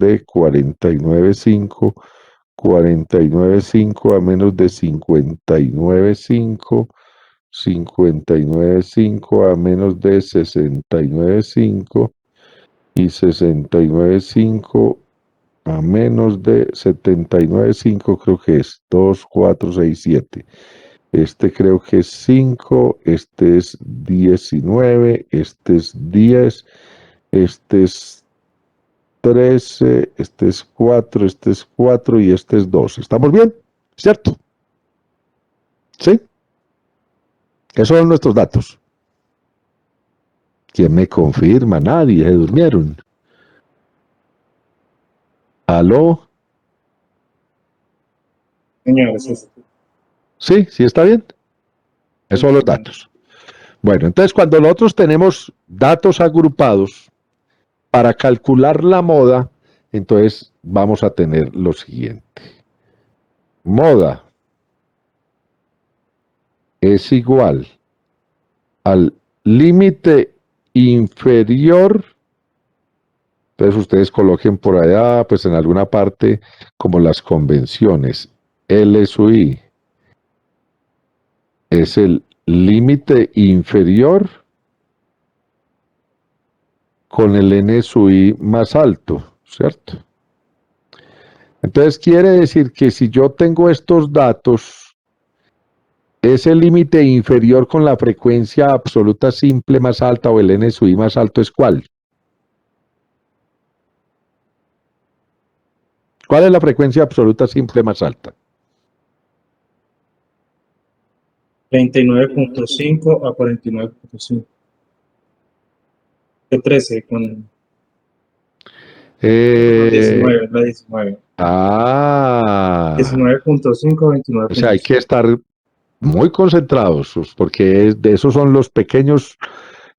de 49,5, 49,5 a menos de 59,5, 59,5 a menos de 69,5 y 69,5 a menos de 79,5 creo que es 2, 4, 6, 7. Este creo que es 5, este es 19, este es 10, este es 13, este es 4, este es 4 y este es 2. ¿Estamos bien? ¿Cierto? ¿Sí? Esos son nuestros datos. ¿Quién me confirma? Nadie, se durmieron. ¿Aló? Señor, Sí, sí está bien. Esos son los datos. Bueno, entonces cuando nosotros tenemos datos agrupados para calcular la moda, entonces vamos a tener lo siguiente. Moda es igual al límite inferior. Entonces ustedes coloquen por allá, pues en alguna parte, como las convenciones. L sub I es el límite inferior con el N sub I más alto, ¿cierto? Entonces quiere decir que si yo tengo estos datos, ese límite inferior con la frecuencia absoluta simple más alta o el N sub I más alto es ¿cuál? ¿Cuál es la frecuencia absoluta simple más alta? 39.5 a 49.5. De 13 con 19, la 19. 19.5 a 29. O sea, hay que estar muy concentrados, porque de esos son los pequeños,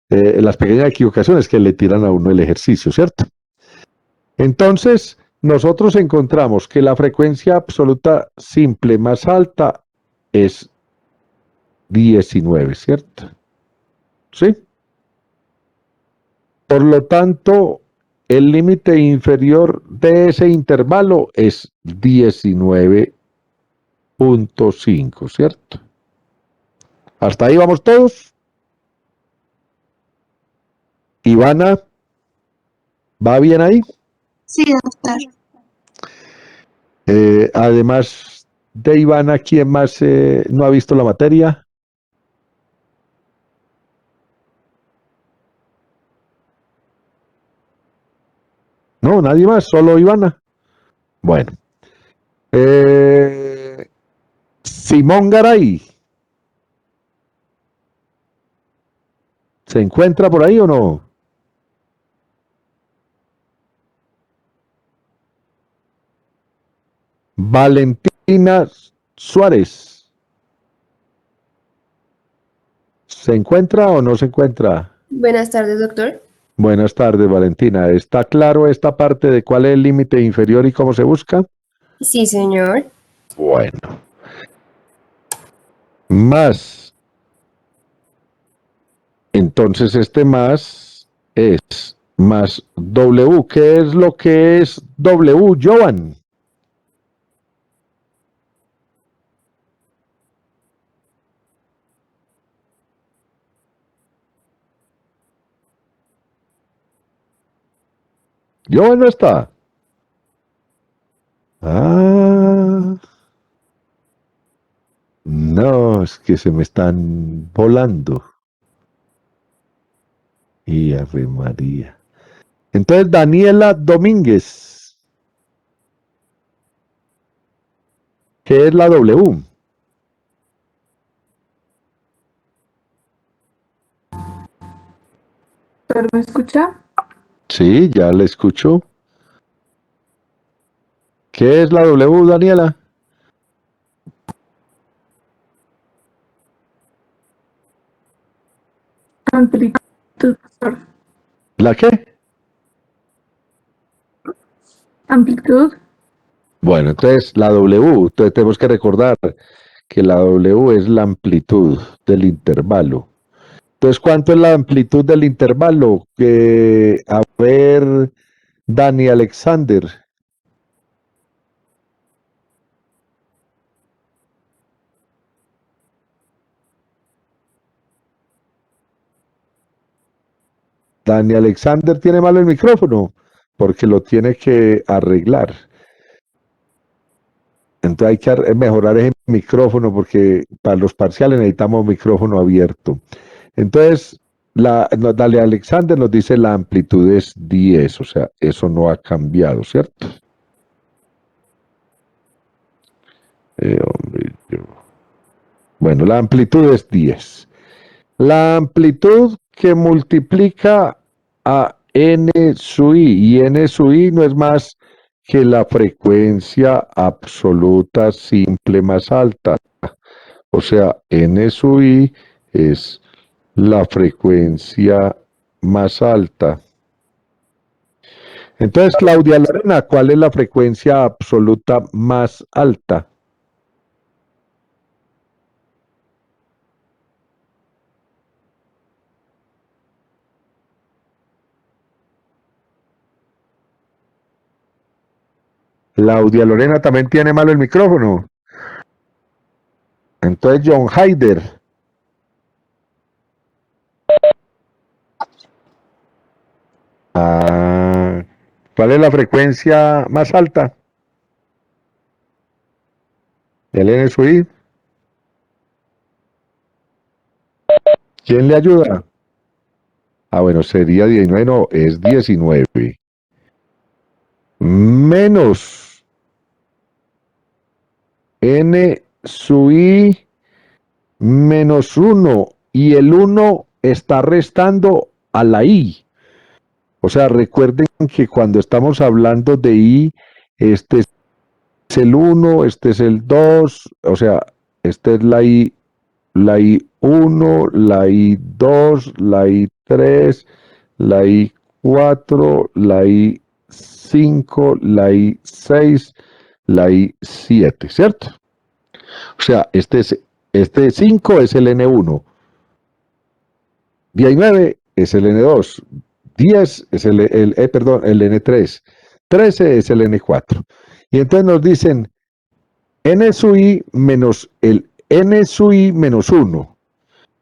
las pequeñas equivocaciones que le tiran a uno el ejercicio, ¿cierto? Entonces, nosotros encontramos que la frecuencia absoluta simple más alta es 19, ¿cierto? ¿Sí? Por lo tanto, el límite inferior de ese intervalo es 19.5, ¿cierto? ¿Hasta ahí vamos todos? Ivana, ¿va bien ahí? Sí, doctor. Además de Ivana, ¿quién más no ha visto la materia? No, nadie más, solo Ivana. Bueno. Simón Garay. ¿Se encuentra por ahí o no? Valentina Suárez. ¿Se encuentra o no se encuentra? Buenas tardes, doctor. Buenas tardes, Valentina. ¿Está claro esta parte de cuál es el límite inferior y cómo se busca? Sí, señor. Bueno. Más. Entonces este más es más W. ¿Qué es lo que es W, Joan? Joan no está. Ah. No, es que se me están volando. Y Ave María. Entonces, Daniela Domínguez. ¿Qué es la W? ¿Me escucha? Sí, ya la escucho. ¿Qué es la W, Daniela? Amplitud. ¿La qué? Amplitud. Bueno, entonces la W, entonces tenemos que recordar que la W es la amplitud del intervalo. Entonces, ¿cuánto es la amplitud del intervalo? A ver, Dani Alexander. Dani Alexander tiene mal el micrófono porque lo tiene que arreglar. Entonces hay que mejorar ese micrófono porque para los parciales necesitamos micrófono abierto. Entonces, Dani Alexander nos dice la amplitud es 10, o sea, eso no ha cambiado, ¿cierto? Bueno, la amplitud es 10. La amplitud que multiplica a n sub i, y n sub i no es más que la frecuencia absoluta simple más alta. O sea, n sub i es la frecuencia más alta. Entonces, Claudia Lorena, ¿cuál es la frecuencia absoluta más alta? Claudia Lorena también tiene malo el micrófono. Entonces, John Haider. ¿Cuál es la frecuencia más alta? ¿El N sub I? ¿Quién le ayuda? Bueno, sería 19, no, es 19. Menos N sub I menos 1. Y el 1 está restando a la I. O sea, recuerden que cuando estamos hablando de I, este es el 1, este es el 2, o sea, esta es la I 1, la I 2, la I 3, la I 4, la I 5, la I 6, la I 7, ¿cierto? O sea, este 5 es el N1, 19 es el N2, 10 es el N3, 13 es el N4. Y entonces nos dicen N sub I menos el N sub I menos 1.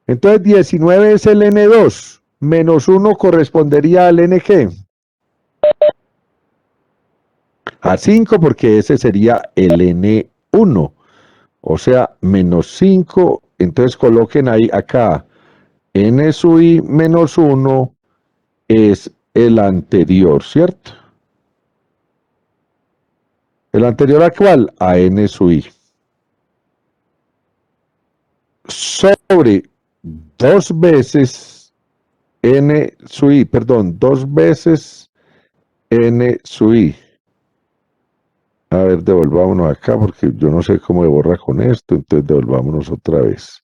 Entonces 19 es el N2, menos 1 correspondería al N ¿qué? A 5 porque ese sería el N1. O sea, menos 5, entonces coloquen ahí acá, N sub I menos 1 es el anterior, ¿cierto? ¿El anterior a cuál? A N sub I. Sobre 2 veces N sub I, perdón, 2 veces N sub I. A ver, devolvámonos acá porque yo no sé cómo se borra con esto, entonces devolvámonos otra vez.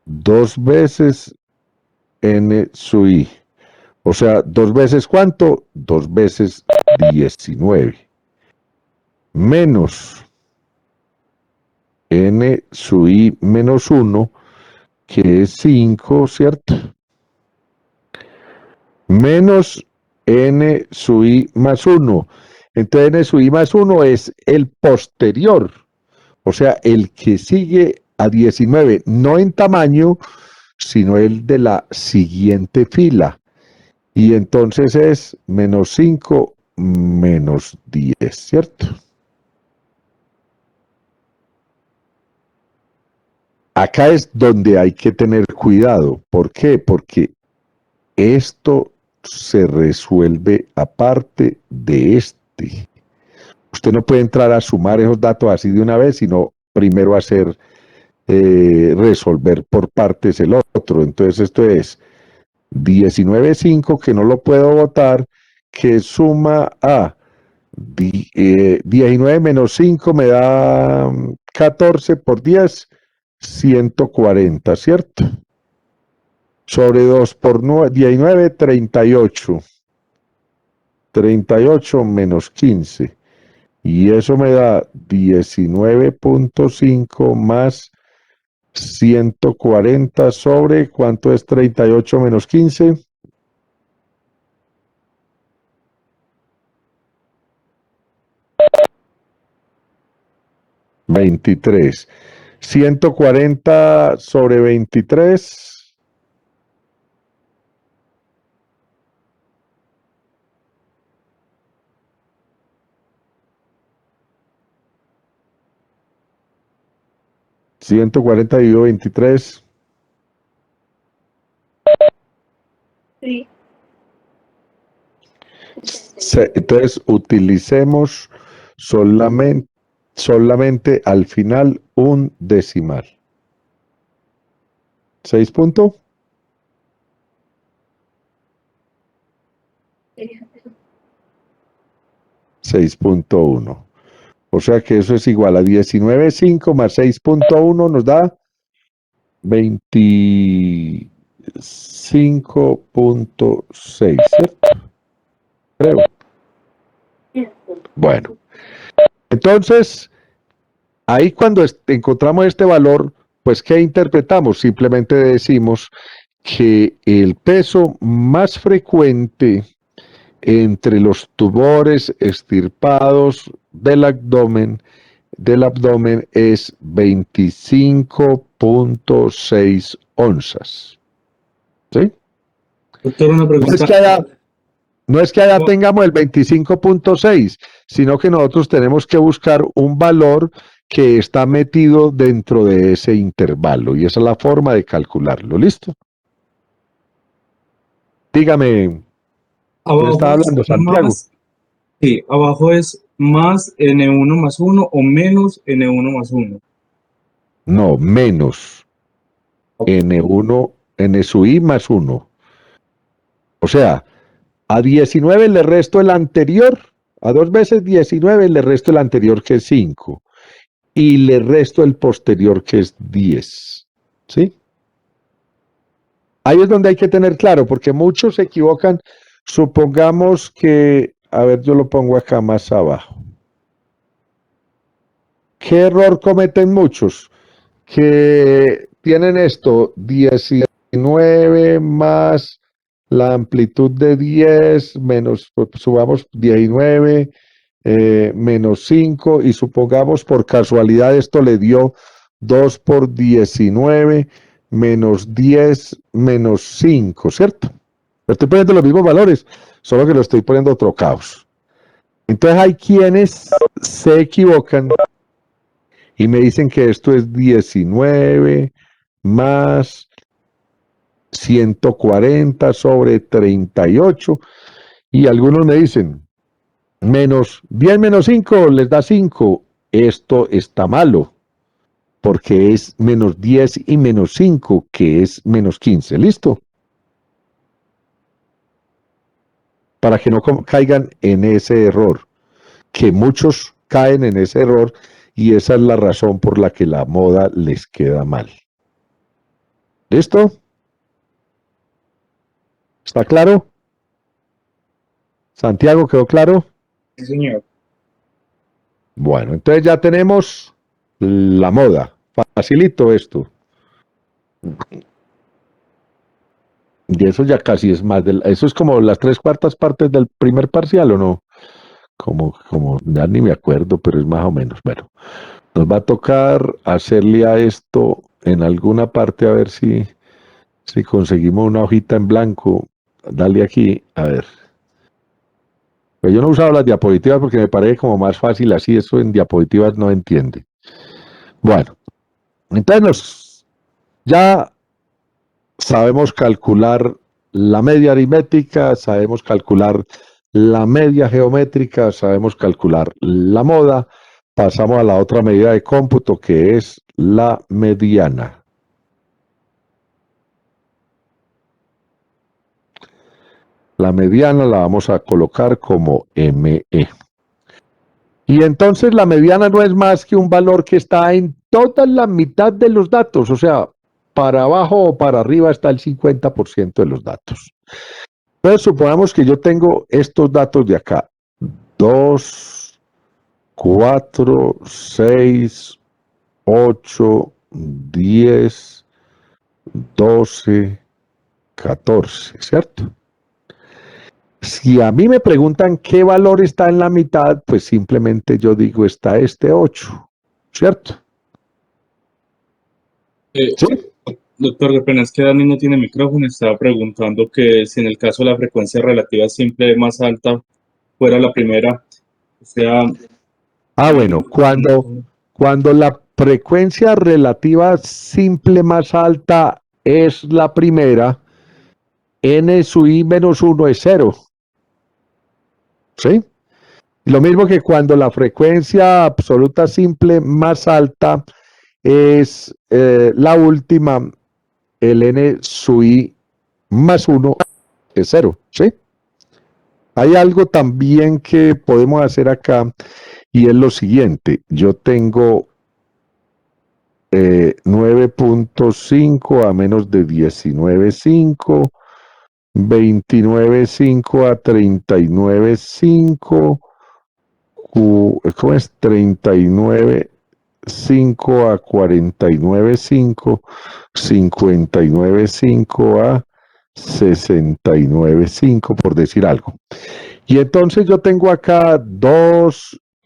2 veces N sub I. O sea, 2 veces ¿cuánto? 2 veces 19. Menos N sub I menos 1, que es 5, ¿cierto? Menos N sub I más 1. Entonces N sub I más 1 es el posterior. O sea, el que sigue a 19, no en tamaño, sino el de la siguiente fila. Y entonces es menos 5 menos 10, ¿cierto? Acá es donde hay que tener cuidado. ¿Por qué? Porque esto se resuelve aparte de este. Usted no puede entrar a sumar esos datos así de una vez, sino primero hacer resolver por partes el otro. Entonces esto es 19,5 que no lo puedo botar, que suma a 19 menos 5 me da 14 por 10, 140, ¿cierto? Sobre 2 por 9, 19, 38. 38 menos 15. Y eso me da 19.5 más 140 sobre, ¿cuánto es 38 menos 15? 23. 140 sobre 23. ¿140 dividido 23? Sí. Entonces utilicemos solamente al final un decimal. 6 punto. Sí. 6.1. O sea que eso es igual a 19.5 más 6.1 nos da 25.6, ¿cierto? Creo. Bueno, entonces, ahí cuando encontramos este valor, pues ¿qué interpretamos? Simplemente decimos que el peso más frecuente entre los tumores extirpados del abdomen es 25.6 onzas. ¿Sí? Doctor, una No pregunta. es que allá tengamos el 25.6, sino que nosotros tenemos que buscar un valor que está metido dentro de ese intervalo, y esa es la forma de calcularlo. ¿Listo? Dígame, ¿quién está Abajo es hablando? Santiago. más, sí, abajo es más N1 más 1 o menos N1 más 1. No, menos N1, N sub I más 1. O sea, a 19 le resto el anterior, a 2 veces 19 le resto el anterior que es 5 y le resto el posterior que es 10. ¿Sí? Ahí es donde hay que tener claro, porque muchos se equivocan. Supongamos que, a ver, yo lo pongo acá más abajo. ¿Qué error cometen muchos? Que tienen esto, 19 más la amplitud de 10 menos, pues, subamos 19 menos 5 y supongamos por casualidad esto le dio 2 por 19 menos 10 menos 5, ¿cierto? Estoy poniendo los mismos valores, solo que lo estoy poniendo trocados. Entonces hay quienes se equivocan y me dicen que esto es 19 más 140 sobre 38 y algunos me dicen menos 10 menos 5 les da 5. Esto está malo porque es menos 10 y menos 5 que es menos 15. ¿Listo? Para que no caigan en ese error, que muchos caen en ese error y esa es la razón por la que la moda les queda mal. ¿Listo? ¿Está claro? Santiago, ¿quedó claro? Sí, señor. Bueno, entonces ya tenemos la moda. Facilito esto. Y eso ya casi es más eso es como las 3/4 partes del primer parcial, ¿o no? Como ya ni me acuerdo, pero es más o menos. Bueno, nos va a tocar hacerle a esto en alguna parte a ver si conseguimos una hojita en blanco. Dale aquí, a ver. Pues yo no he usado las diapositivas porque me parece como más fácil así, eso en diapositivas no entiende. Bueno, entonces ya sabemos calcular la media aritmética, sabemos calcular la media geométrica, sabemos calcular la moda. Pasamos a la otra medida de cómputo que es la mediana. La mediana la vamos a colocar como ME. Y entonces la mediana no es más que un valor que está en toda la mitad de los datos, o sea, para abajo o para arriba está el 50% de los datos. Entonces supongamos que yo tengo estos datos de acá, 2, 4, 6, 8, 10, 12, 14, ¿cierto? Si a mí me preguntan qué valor está en la mitad, pues simplemente yo digo está este 8, ¿cierto? ¿Sí? Doctor, qué pena, es que Dani no tiene micrófono. Estaba preguntando que si en el caso de la frecuencia relativa simple más alta fuera la primera, o sea, Bueno, cuando la frecuencia relativa simple más alta es la primera, n sub i menos 1 es 0. ¿Sí? Lo mismo que cuando la frecuencia absoluta simple más alta es la última, el n sub i más 1 es 0. ¿Sí? Hay algo también que podemos hacer acá y es lo siguiente. Yo tengo 9.5 a menos de 19.5, 29.5 a 39.5, ¿cómo es? 39.5 a 49.5, 59.5 a 69.5, por decir algo. Y entonces yo tengo acá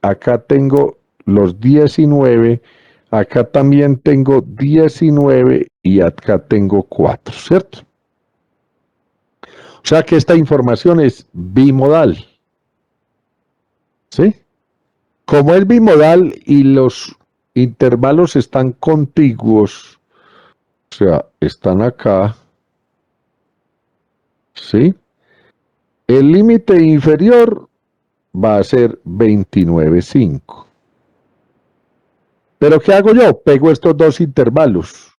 acá tengo los 19, acá también tengo 19 y acá tengo 4, ¿cierto? O sea que esta información es bimodal. ¿Sí? Como es bimodal y los intervalos están contiguos, o sea, están acá, ¿sí? El límite inferior va a ser 29.5. Pero ¿qué hago yo? Pego estos dos intervalos.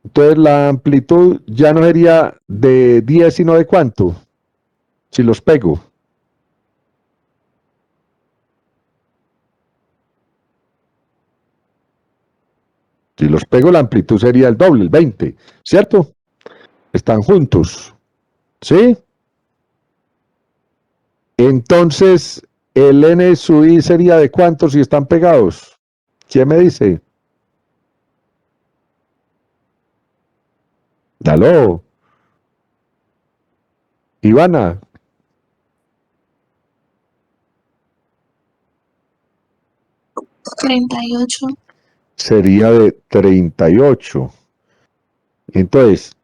Entonces la amplitud ya no sería de 10, sino de ¿cuánto? Si los pego. Si los pego, la amplitud sería el doble, el 20, ¿cierto? Están juntos, ¿sí? Entonces, el n sub i sería de ¿cuánto si están pegados? ¿Quién me dice? Aló. Ivana. $38. Sería de 38. Entonces,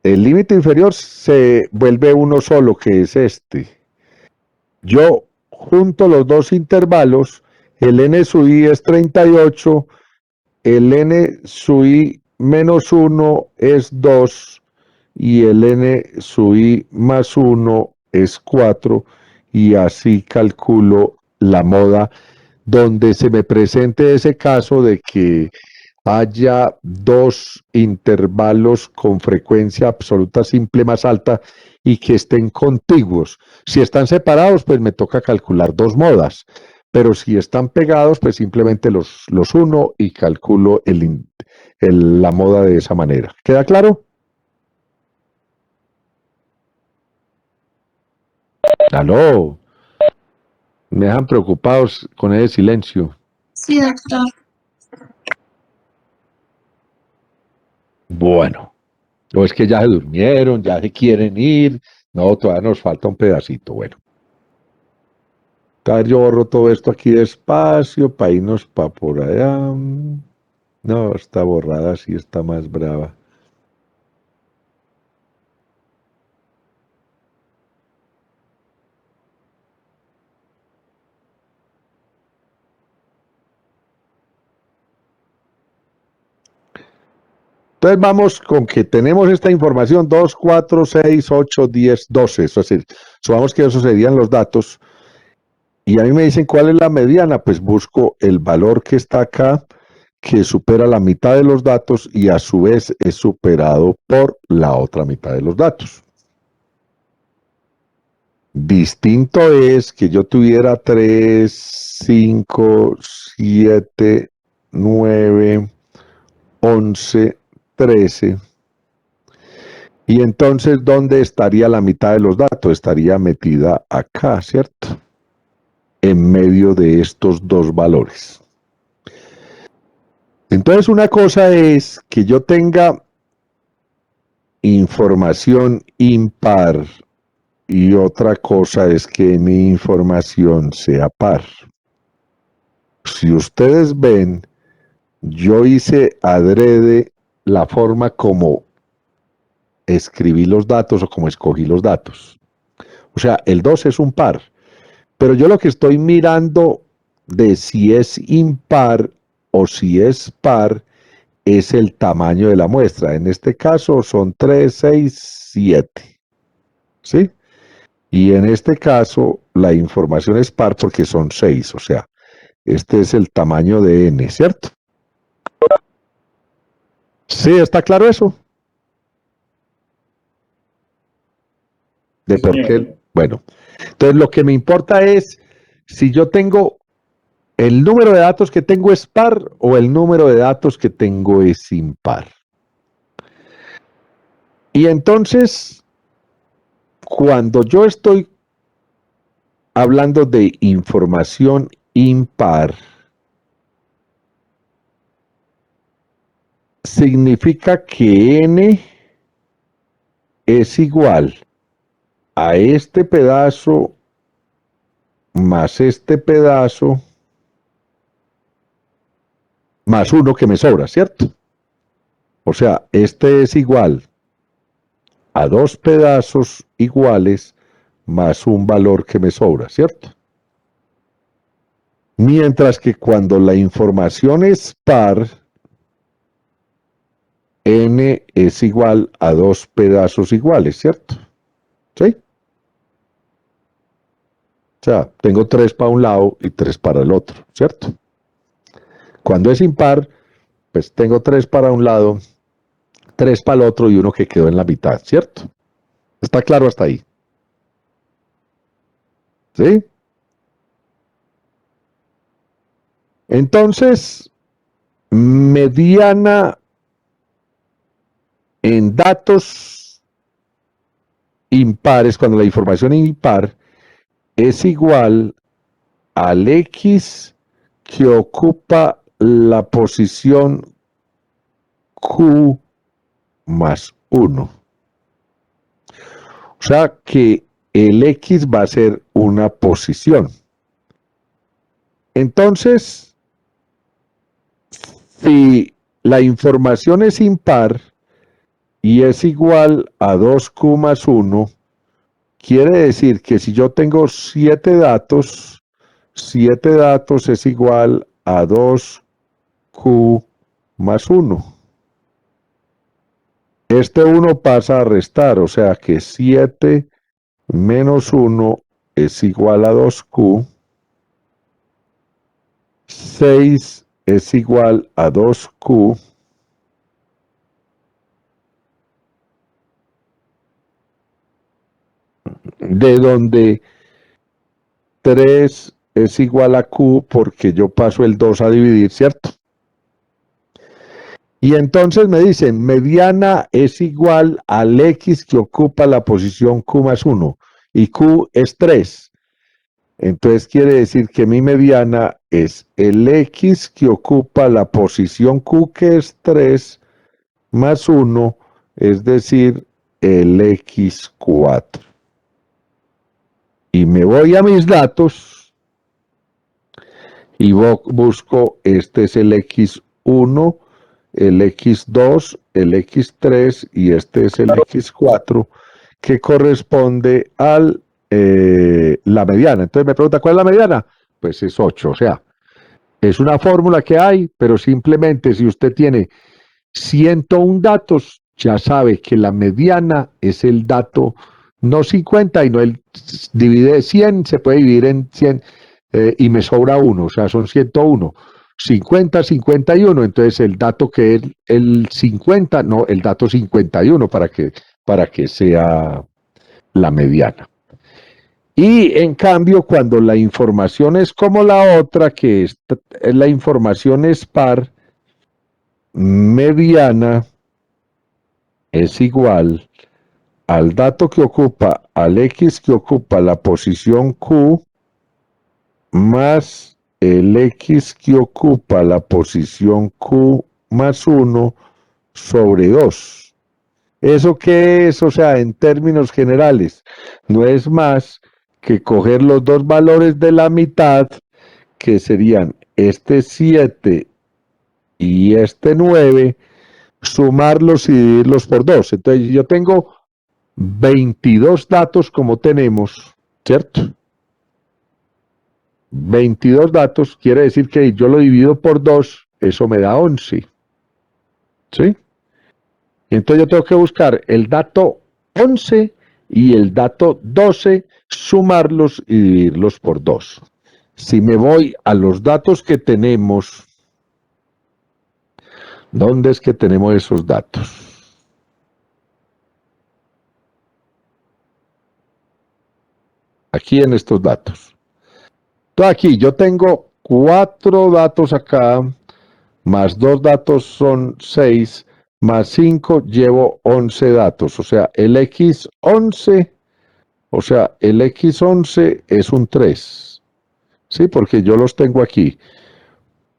el límite inferior se vuelve uno solo, que es este. Yo junto los dos intervalos, el n sub i es 38, el n sub i menos 1 es 2 y el n sub i más 1 es 4 y así calculo la moda donde se me presente ese caso de que haya dos intervalos con frecuencia absoluta simple más alta y que estén contiguos. Si están separados, pues me toca calcular dos modas, pero si están pegados, pues simplemente los uno y calculo la moda de esa manera. ¿Queda claro? Aló, me dejan preocupados con ese silencio. Sí, doctor. Bueno, o es que ya se durmieron, ya se quieren ir. No, todavía nos falta un pedacito. Bueno, a ver, yo borro todo esto aquí despacio para irnos para por allá. No, está borrada, sí está más brava. Entonces vamos con que tenemos esta información 2, 4, 6, 8, 10, 12. Eso es decir, supongamos que esos serían los datos. Y a mí me dicen cuál es la mediana, pues busco el valor que está acá, que supera la mitad de los datos y a su vez es superado por la otra mitad de los datos. Distinto es que yo tuviera 3, 5, 7, 9, 11, 13. Y entonces, ¿dónde estaría la mitad de los datos? Estaría metida acá, ¿cierto? En medio de estos dos valores. Entonces, una cosa es que yo tenga información impar y otra cosa es que mi información sea par. Si ustedes ven, yo hice adrede la forma como escribí los datos o como escogí los datos. O sea, el 2 es un par, pero yo lo que estoy mirando de si es impar o si es par es el tamaño de la muestra. En este caso son 3, 6, 7. ¿Sí? Y en este caso la información es par porque son 6, o sea, este es el tamaño de n, ¿cierto? ¿Sí? ¿Está claro eso? ¿De Sí, por señor. qué? Bueno, entonces lo que me importa es si yo tengo el número de datos que tengo es par o el número de datos que tengo es impar. Y entonces, cuando yo estoy hablando de información impar, significa que n es igual a este pedazo más este pedazo más uno que me sobra, ¿cierto? O sea, este es igual a dos pedazos iguales más un valor que me sobra, ¿cierto? Mientras que cuando la información es par, n es igual a dos pedazos iguales, ¿cierto? ¿Sí? O sea, tengo 3 para un lado y 3 para el otro, ¿cierto? Cuando es impar, pues tengo 3 para un lado, 3 para el otro y uno que quedó en la mitad, ¿cierto? ¿Está claro hasta ahí? ¿Sí? Entonces, mediana en datos impares, cuando la información es impar, es igual al X que ocupa la posición Q más 1. O sea que el X va a ser una posición. Entonces, si la información es impar y es igual a 2Q más 1, quiere decir que si yo tengo 7 datos es igual a 2Q más 1. Este 1 pasa a restar, o sea que 7 menos 1 es igual a 2Q. 6 es igual a 2Q. De donde 3 es igual a Q porque yo paso el 2 a dividir, ¿cierto? Y entonces me dicen, mediana es igual al X que ocupa la posición Q más 1. Y Q es 3. Entonces quiere decir que mi mediana es el X que ocupa la posición Q, que es 3, más 1, es decir, el X4. Y me voy a mis datos y busco, este es el X1, el X2, el X3 y este es el X4, que corresponde a la mediana. Entonces me pregunta, ¿cuál es la mediana? Pues es 8, o sea, es una fórmula que hay, pero simplemente si usted tiene 101 datos, ya sabe que la mediana es el dato, no 50, y no el divide 100, se puede dividir en 100 y me sobra uno, o sea, son 101. 50, 51, entonces el dato que es el 50, no, el dato 51 para que sea la mediana. Y en cambio, cuando la información es como la otra, que es, la información es par, mediana es igual al dato que ocupa, al X que ocupa la posición Q, más el X que ocupa la posición Q más 1 sobre 2. ¿Eso qué es? O sea, en términos generales, no es más que coger los dos valores de la mitad, que serían este 7 y este 9, sumarlos y dividirlos por 2. Entonces yo tengo 22 datos como tenemos, ¿cierto? 22 datos quiere decir que yo lo divido por 2, eso me da 11. ¿Sí? Entonces yo tengo que buscar el dato 11 y el dato 12, sumarlos y dividirlos por 2. Si me voy a los datos que tenemos, ¿dónde es que tenemos esos datos? Aquí en estos datos. Entonces aquí yo tengo 4 datos acá, más 2 datos son 6, más 5 llevo 11 datos. O sea, el X11, el X11 es un 3. Sí, porque yo los tengo aquí.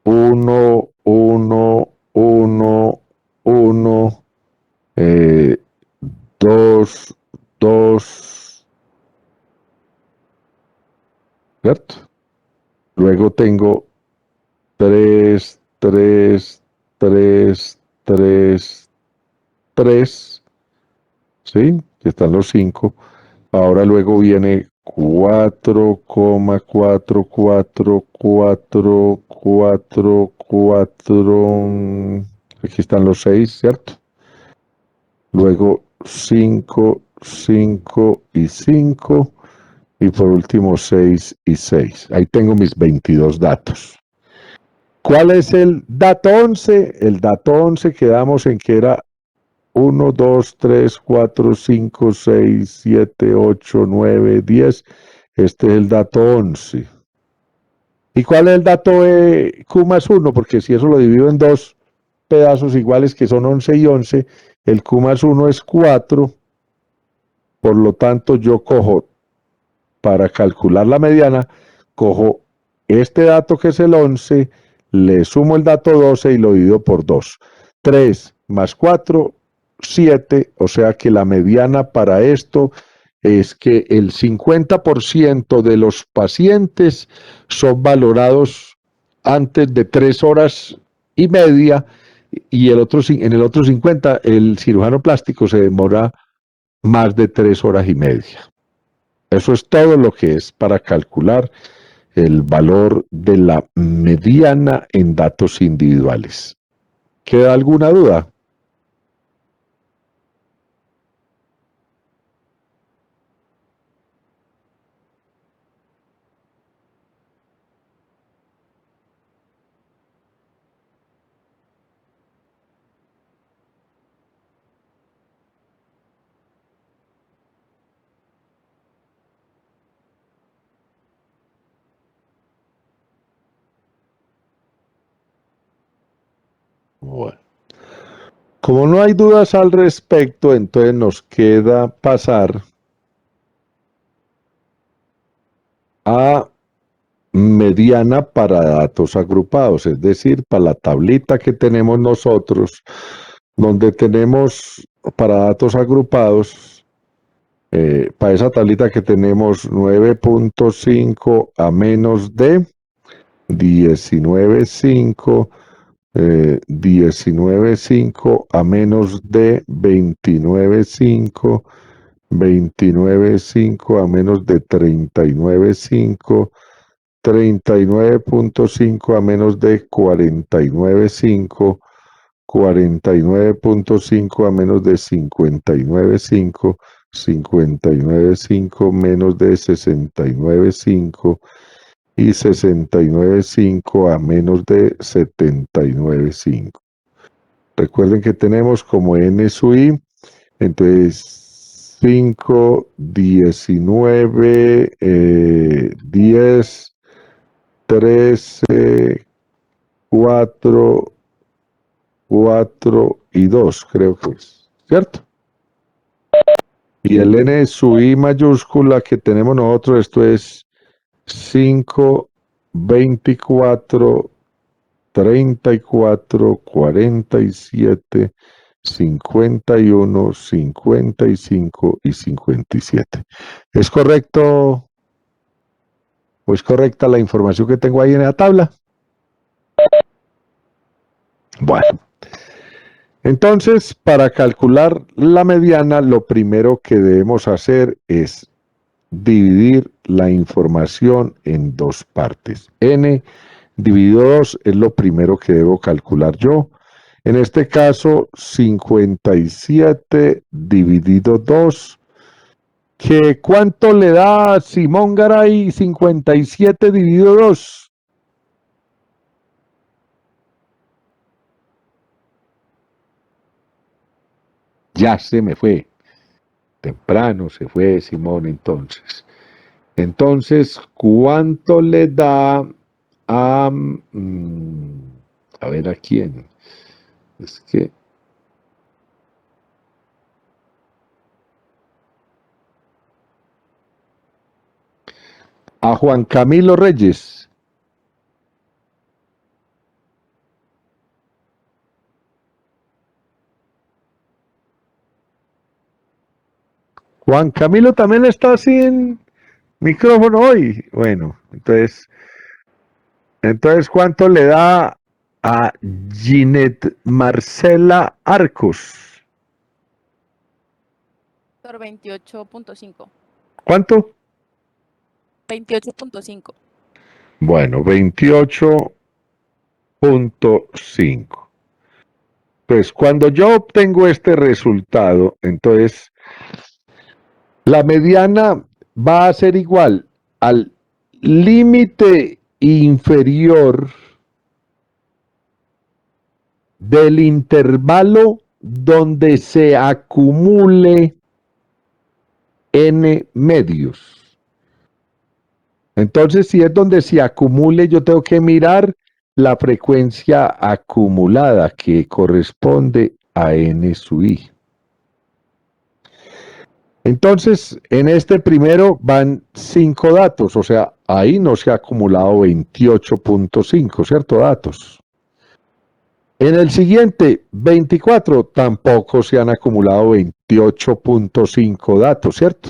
1, 1, 1, 1, 2, 2, ¿cierto? Luego tengo 3, 3, 3, 3, 3, ¿sí? Que están los 5. Ahora luego viene 4,4, 4, 4, 4, 4. Aquí están los 6, ¿cierto? Luego 5, 5 y 5. Y por último 6 y 6. Ahí tengo mis 22 datos. ¿Cuál es el dato 11? El dato 11 quedamos en que era 1, 2, 3, 4, 5, 6, 7, 8, 9, 10. Este es el dato 11. ¿Y cuál es el dato Q más 1? Porque si eso lo divido en dos pedazos iguales que son 11 y 11, el Q más 1 es 4. Por lo tanto, yo cojo, para calcular la mediana, cojo este dato que es el 11, le sumo el dato 12 y lo divido por 2. 3 más 4, 7, o sea que la mediana para esto es que el 50% de los pacientes son valorados antes de 3 horas y media y en el otro 50 el cirujano plástico se demora más de 3 horas y media. Eso es todo lo que es para calcular el valor de la mediana en datos individuales. ¿Queda alguna duda? Bueno. Como no hay dudas al respecto, entonces nos queda pasar a mediana para datos agrupados, es decir, para la tablita que tenemos nosotros, donde tenemos para datos agrupados, para esa tablita que tenemos 9.5 a menos de 19.5, 19.5 a menos de 29.5, 29.5 a menos de 39.5, 39.5 a menos de 49.5, 49.5 a menos de 59.5, 59.5 menos de 69.5 y 69.5 a menos de 79.5. Recuerden que tenemos como N sub I, entonces 5, 19, 10, 13, 4, 4 y 2, creo que es, ¿cierto? Y el N sub I mayúscula que tenemos nosotros, esto es 5, 24, 34, 47, 51, 55 y 57. ¿Es correcto o es correcta la información que tengo ahí en la tabla? Bueno, entonces para calcular la mediana, lo primero que debemos hacer es dividir la información en dos partes. N dividido 2 es lo primero que debo calcular yo. En este caso, 57 dividido 2. ¿Cuánto le da Simón Garay 57 dividido 2? Ya se me fue. Temprano se fue Simón entonces. Entonces, ¿cuánto le da a... a ver a quién? Es que... a Juan Camilo Reyes. Juan Camilo también está sin micrófono hoy. Bueno, entonces, ¿cuánto le da a Ginette Marcela Arcos? 28.5. ¿Cuánto? 28.5. Bueno, 28.5. Pues cuando yo obtengo este resultado, entonces la mediana va a ser igual al límite inferior del intervalo donde se acumule n medios. Entonces, si es donde se acumule, yo tengo que mirar la frecuencia acumulada que corresponde a n sub i. Entonces, en este primero van 5 datos, o sea, ahí no se ha acumulado 28.5, ¿cierto? Datos. En el siguiente, 24, tampoco se han acumulado 28.5 datos, ¿cierto?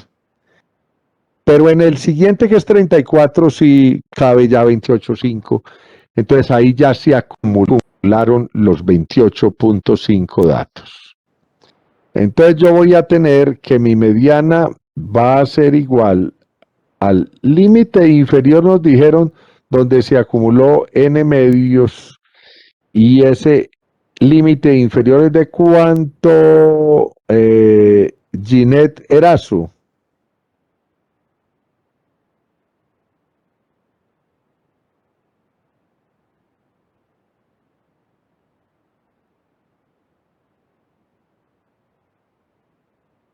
Pero en el siguiente, que es 34, sí cabe ya 28.5. Entonces ahí ya se acumularon los 28.5 datos. Entonces yo voy a tener que mi mediana va a ser igual al límite inferior, nos dijeron, donde se acumuló n medios, y ese límite inferior es de cuánto, Ginette Erazo.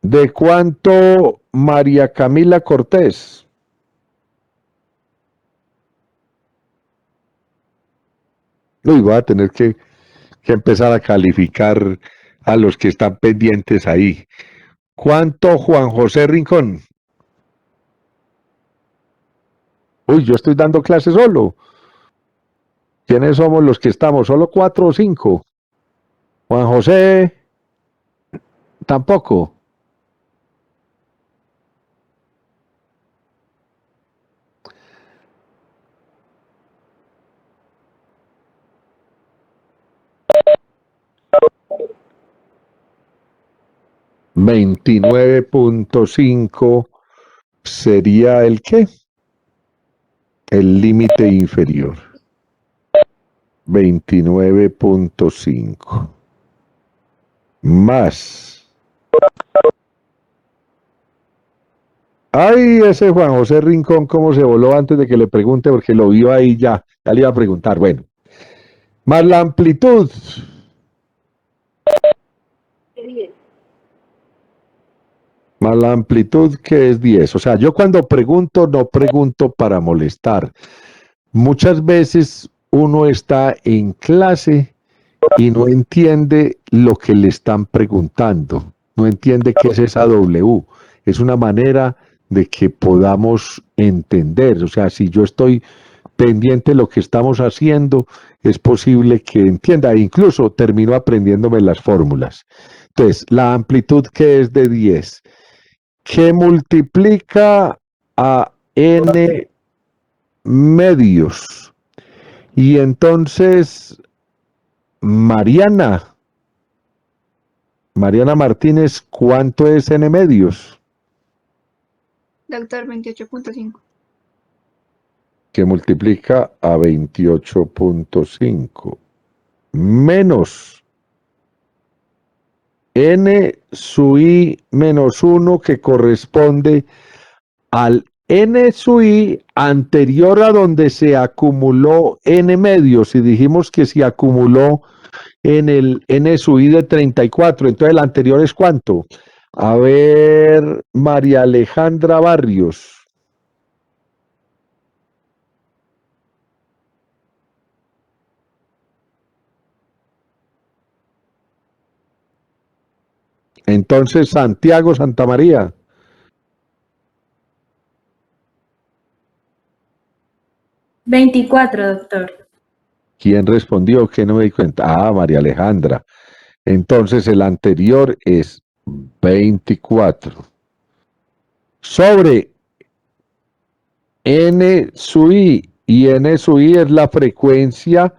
¿De cuánto María Camila Cortés? Uy, voy a tener que empezar a calificar a los que están pendientes ahí. ¿Cuánto Juan José Rincón? Uy, yo estoy dando clases solo. ¿Quiénes somos los que estamos? ¿Solo 4 o 5? Juan José, tampoco. ¿29.5 sería el qué? El límite inferior. 29.5. Más. Ay, ese Juan José Rincón, cómo se voló antes de que le pregunte, porque lo vio ahí ya le iba a preguntar. Bueno, más la amplitud. Más la amplitud, que es 10. O sea, yo cuando pregunto, no pregunto para molestar. Muchas veces uno está en clase y no entiende lo que le están preguntando. No entiende qué es esa W. Es una manera de que podamos entender. O sea, si yo estoy pendiente de lo que estamos haciendo, es posible que entienda. E incluso termino aprendiéndome las fórmulas. Entonces, la amplitud, que es de 10, que multiplica a n medios. Y entonces Mariana Martínez, ¿cuánto es n medios? Doctor, 28.5. Que multiplica a 28.5 menos n sub i menos 1 que corresponde al n sub i anterior a donde se acumuló n medios y dijimos que se acumuló en el n sub i de 34, entonces el anterior es ¿cuánto? A ver, María Alejandra Barrios. Entonces, Santiago Santamaría. Veinticuatro, doctor. ¿Quién respondió? Que no me di cuenta. Ah, María Alejandra. Entonces, el anterior es 24. Sobre n sub i, y n sub i es la frecuencia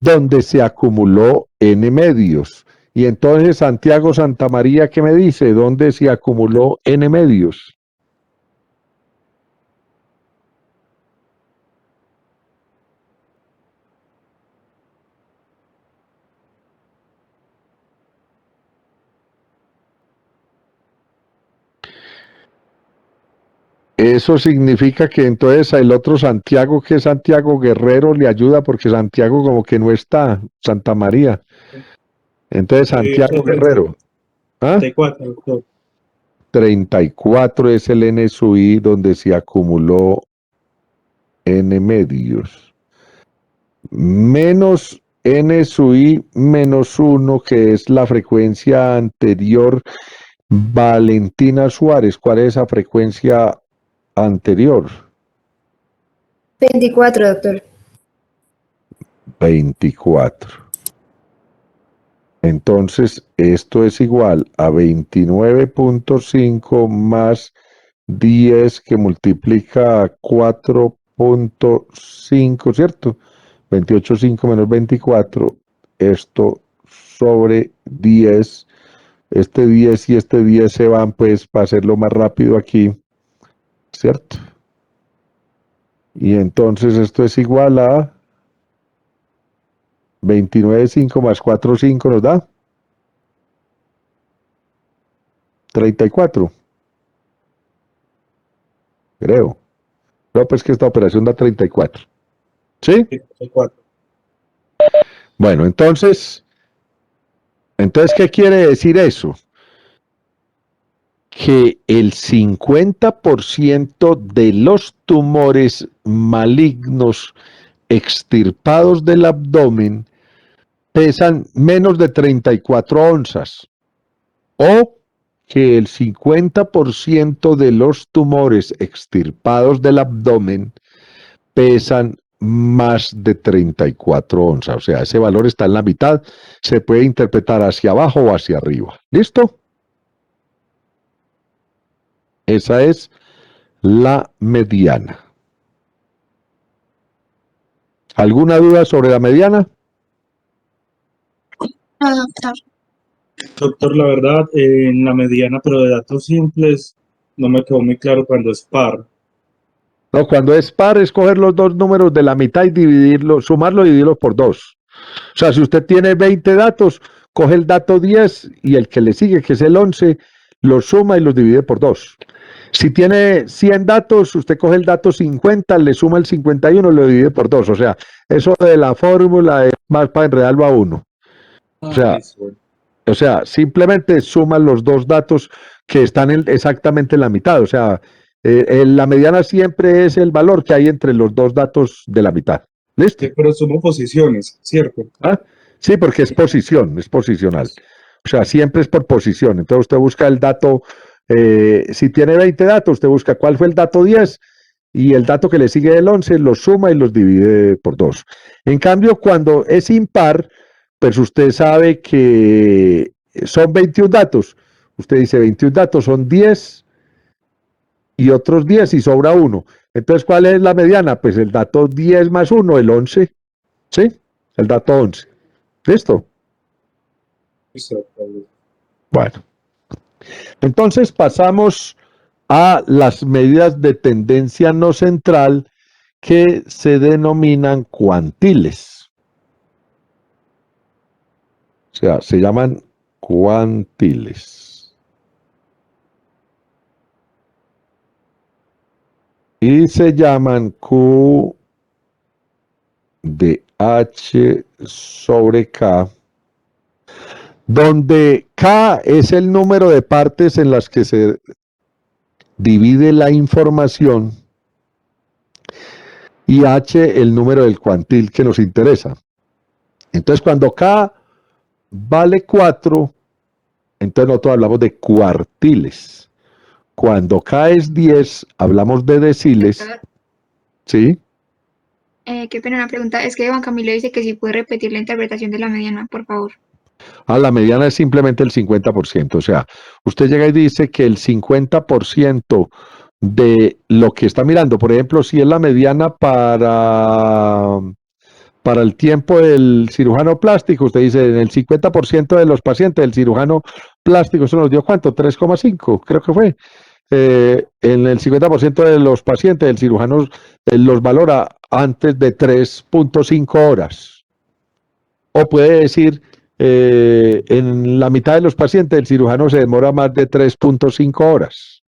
donde se acumuló n medios. Y entonces, Santiago Santamaría, ¿qué me dice? ¿Dónde se acumuló n medios? Eso significa que entonces el otro Santiago, que es Santiago Guerrero, le ayuda porque Santiago como que no está, Santa María. Entonces Santiago Guerrero. ¿Ah? 34, doctor. 34 es el n sub i donde se acumuló n medios. Menos n sub i menos 1, que es la frecuencia anterior. Valentina Suárez, ¿cuál es esa frecuencia anterior? 24, doctor. 24. Entonces, esto es igual a 29.5 más 10 que multiplica a 4.5, ¿cierto? 28.5 menos 24, esto sobre 10. Este 10 y este 10 se van, pues, para hacerlo más rápido aquí, ¿cierto? Y entonces esto es igual a 29.5 más 4.5 nos da 34. Creo. No, pues que esta operación da 34. ¿Sí? 34. Bueno, entonces, ¿qué quiere decir eso? Que el 50% de los tumores malignos extirpados del abdomen pesan menos de 34 onzas, o que el 50% de los tumores extirpados del abdomen pesan más de 34 onzas, o sea, ese valor está en la mitad, se puede interpretar hacia abajo o hacia arriba. ¿Listo? Esa es la mediana. ¿Alguna duda sobre la mediana? No, doctor. Doctor, la verdad, en la mediana, pero de datos simples, no me quedó muy claro cuando es par. No, cuando es par, es coger los dos números de la mitad y dividirlo, sumarlo y dividirlo por 2. O sea, si usted tiene 20 datos, coge el dato 10 y el que le sigue, que es el 11, los suma y los divide por 2. Si tiene 100 datos, usted coge el dato 50, le suma el 51 y lo divide por 2. O sea, eso de la fórmula es más para enredarlo a uno. O sea, simplemente suman los dos datos que están exactamente en la mitad. O sea, la mediana siempre es el valor que hay entre los dos datos de la mitad. ¿Listo? Sí, pero sumo posiciones, ¿cierto? ¿Ah? Sí, porque es posición, es posicional. O sea, siempre es por posición. Entonces usted busca el dato, si tiene 20 datos, usted busca cuál fue el dato 10 y el dato que le sigue del 11, los suma y los divide por 2. En cambio, cuando es impar, pues usted sabe que son 21 datos. Usted dice 21 datos, son 10 y otros 10 y sobra 1. Entonces, ¿cuál es la mediana? Pues el dato 10 más 1, el 11. ¿Sí? El dato 11. ¿Listo? Listo, doctor. Bueno, entonces pasamos a las medidas de tendencia no central que se denominan cuantiles. O sea, se llaman cuantiles. Y se llaman Q de H sobre K, donde K es el número de partes en las que se divide la información y H el número del cuantil que nos interesa. Entonces, cuando K vale 4, entonces nosotros hablamos de cuartiles. Cuando K es 10, hablamos de deciles. Doctor, ¿Sí? qué pena una pregunta. Es que Juan Camilo dice que si puede repetir la interpretación de la mediana, por favor. La mediana es simplemente el 50%. O sea, usted llega y dice que el 50% de lo que está mirando, por ejemplo, si es la mediana para el tiempo del cirujano plástico, usted dice en el 50% de los pacientes del cirujano plástico, ¿eso nos dio cuánto? 3,5, creo que fue. En el 50% de los pacientes el cirujano los valora antes de 3,5 horas. O puede decir, en la mitad de los pacientes el cirujano se demora más de 3,5 horas.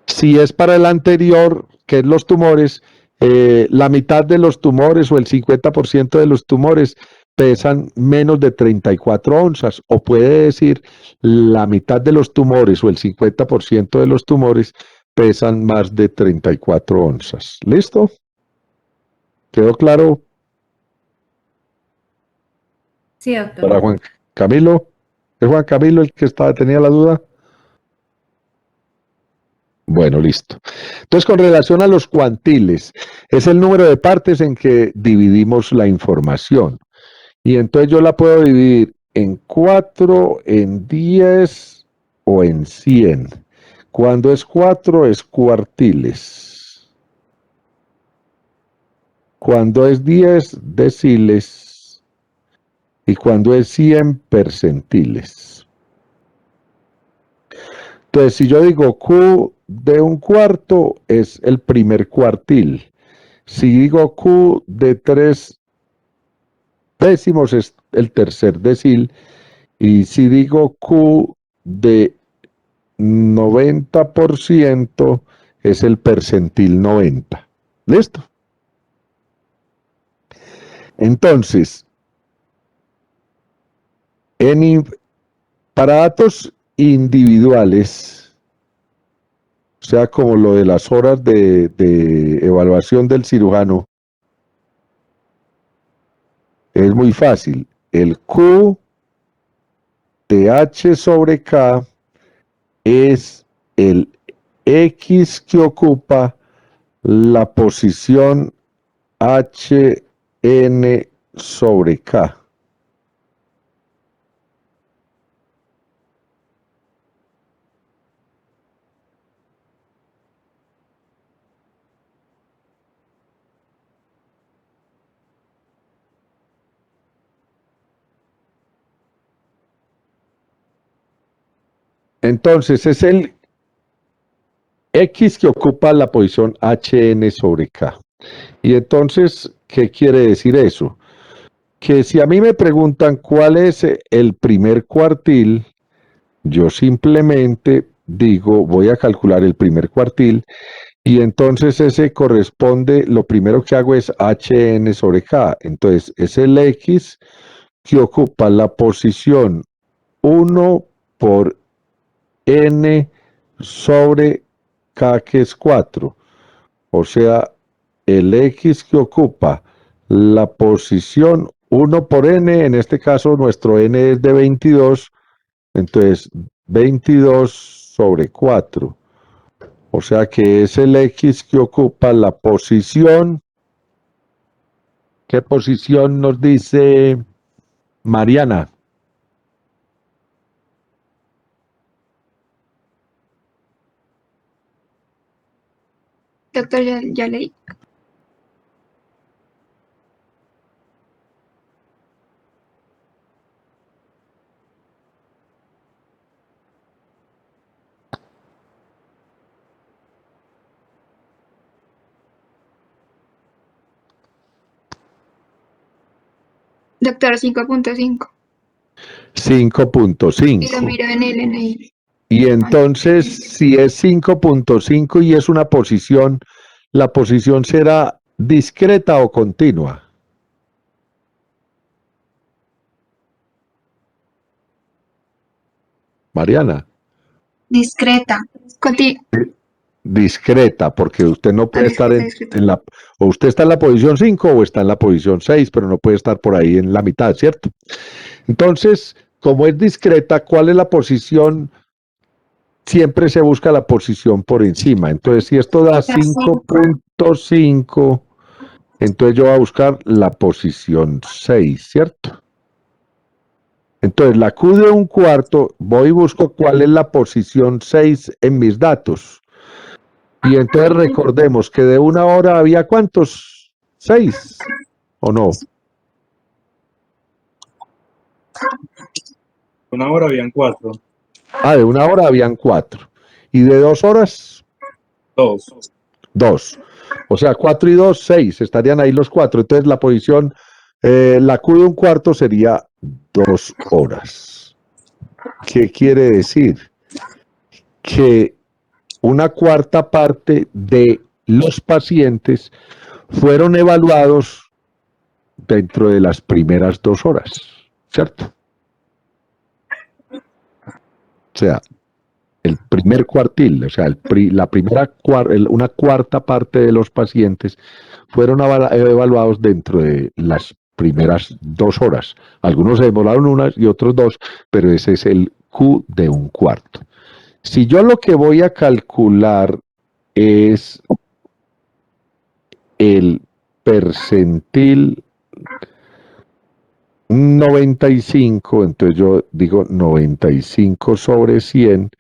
Si es para el anterior, que es los tumores, la mitad de los tumores o el 50% de los tumores pesan menos de 34 onzas, o puede decir la mitad de los tumores o el 50% de los tumores pesan más de 34 onzas. ¿Listo? ¿Quedó claro Sí, para doctor. Juan Camilo? ¿Es Juan Camilo el que tenía la duda? Bueno, listo. Entonces, con relación a los cuantiles, es el número de partes en que dividimos la información. Y entonces yo la puedo dividir en 4, en 10 o en 100. Cuando es 4 es cuartiles. Cuando es 10, deciles. Y cuando es 100, percentiles. Entonces, si yo digo Q de un cuarto, es el primer cuartil. Si digo Q de 3 décimos, es el tercer decil. Y si digo Q de 90%, es el percentil 90. ¿Listo? Entonces, para datos individuales, o sea, como lo de las horas de evaluación del cirujano, es muy fácil. El Q de H sobre K es el X que ocupa la posición HN sobre K. Entonces es el X que ocupa la posición HN sobre K. Y entonces, ¿qué quiere decir eso? Que si a mí me preguntan cuál es el primer cuartil, yo simplemente digo, voy a calcular el primer cuartil y entonces ese corresponde, lo primero que hago es HN sobre K. Entonces es el X que ocupa la posición 1 por N sobre K, que es 4. O sea, el X que ocupa la posición 1 por N, en este caso nuestro N es de 22, entonces 22 sobre 4. O sea que es el X que ocupa la posición. ¿Qué posición nos dice Mariana? Doctor, ya leí. Doctor, 5.5. 5.5. Y lo miro en el NI. Y entonces, si es 5.5 y es una posición, ¿la posición será discreta o continua? Mariana, Discreta. discreta, porque usted no puede estar Discreta. en la, o usted está en la posición 5 o está en la posición 6, pero no puede estar por ahí en la mitad, ¿cierto? Entonces, como es discreta, ¿cuál es la posición? Siempre se busca la posición por encima. Entonces, si esto da 5.5, entonces yo voy a buscar la posición 6, ¿cierto? Entonces, la Q de 1/4, voy y busco cuál es la posición 6 en mis datos. Y entonces recordemos que de 1 hora había ¿cuántos? 6, ¿o no? 1 hora habían 4. Ah, de 1 hora habían 4. Y de 2 horas, 2. 2. O sea, 4 y 2, 6. Estarían ahí los 4. Entonces la posición, la Q de 1/4 sería 2 horas. ¿Qué quiere decir? Que una cuarta parte de los pacientes fueron evaluados dentro de las primeras 2 horas, ¿cierto? O sea, el primer cuartil, o sea, una cuarta parte de los pacientes fueron evaluados dentro de las primeras 2 horas. Algunos se demoraron unas y otros 2, pero ese es el Q de 1/4. Si yo lo que voy a calcular es el percentil 95, entonces yo digo 95 sobre 100,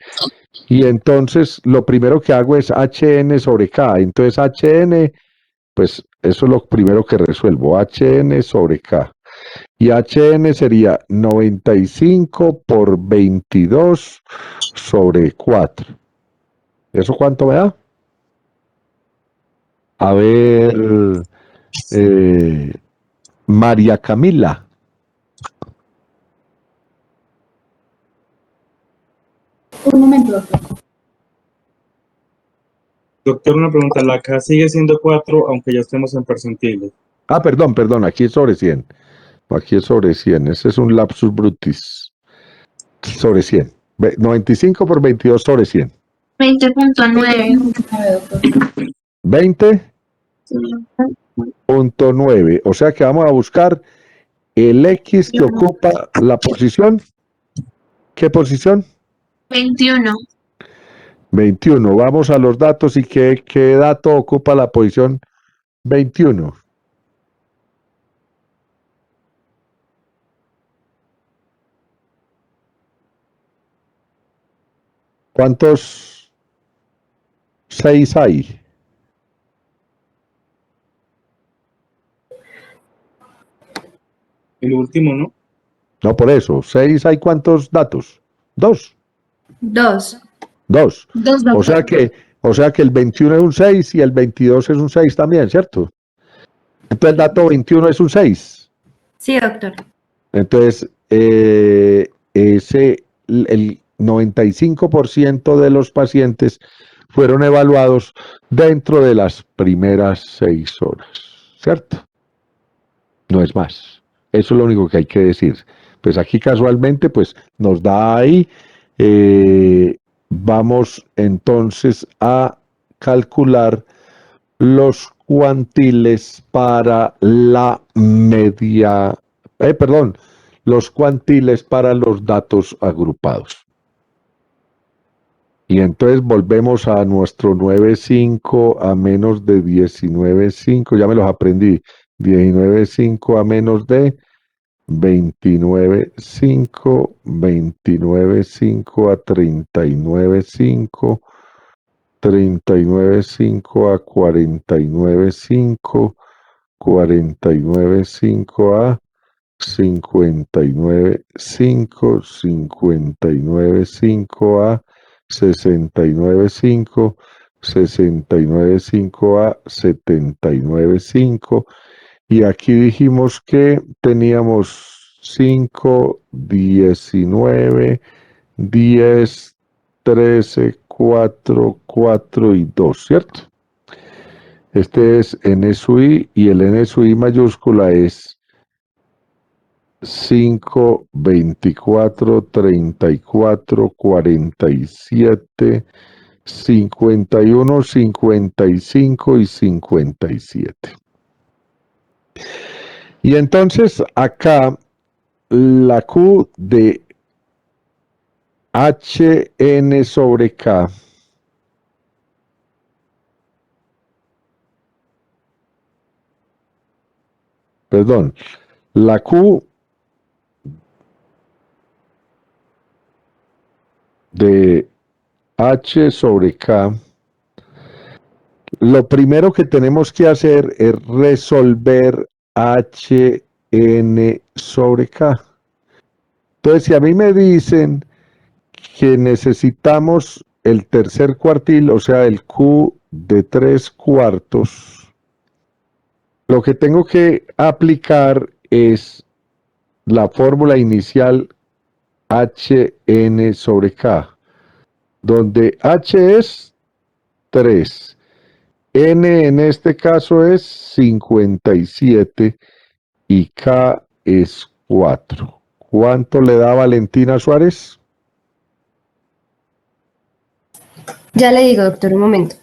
y entonces lo primero que hago es HN sobre K. Entonces HN, pues eso es lo primero que resuelvo, HN sobre K. Y HN sería 95 por 22 sobre 4. ¿Eso cuánto me da? A ver, María Camila. Un momento, doctor. Doctor, una pregunta. La K sigue siendo 4, aunque ya estemos en percentiles. Ah, perdón, aquí es sobre 100. Aquí es sobre 100. Ese es un lapsus brutis. Sobre 100. 95 por 22 sobre 100. 20.9. 20.9. O sea que vamos a buscar el X que ocupa la posición. ¿Qué posición? 21. 21. Vamos a los datos y qué dato ocupa la posición 21. ¿Cuántos 6 hay? El último, ¿no? No, por eso. 6 hay ¿cuántos datos? 2. 2. 2. Dos, O sea que el 21 es un 6 y el 22 es un 6 también, ¿cierto? Entonces el dato 21 es un 6. Sí, doctor. Entonces, el 95% de los pacientes fueron evaluados dentro de las primeras 6 horas, ¿cierto? No es más. Eso es lo único que hay que decir. Pues aquí casualmente, pues nos da ahí. Vamos entonces a calcular los cuantiles para la media, los cuantiles para los datos agrupados. Y entonces volvemos a nuestro 9,5 a menos de 19,5, ya me los aprendí, 19,5 a menos de 29,5, 29,5 a 39,5, 39,5 a 49,5, 49,5 a 59,5, 59,5 a 69,5, 69,5 a 79,5, Y aquí dijimos que teníamos 5, 19, 10, 13, 4, 4 y 2, ¿cierto? Este es N sub I y el N sub I mayúscula es 5, 24, 34, 47, 51, 55 y 57. Y entonces acá la Q de HN sobre K perdón, la Q de H sobre K, lo primero que tenemos que hacer es resolver HN sobre K. Entonces, si a mí me dicen que necesitamos el tercer cuartil, o sea, el Q de 3/4, lo que tengo que aplicar es la fórmula inicial HN sobre K, donde H es 3, N en este caso es 57 y K es 4. ¿Cuánto le da Valentina Suárez? Ya le digo, doctor, un momento.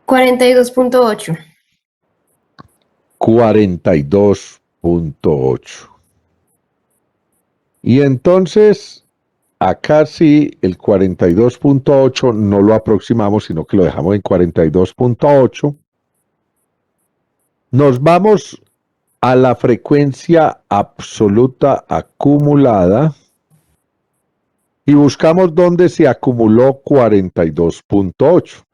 $42.8. 42.8. Y entonces, acá sí, el 42.8 no lo aproximamos, sino que lo dejamos en 42.8. Nos vamos a la frecuencia absoluta acumulada y buscamos dónde se acumuló 42.8,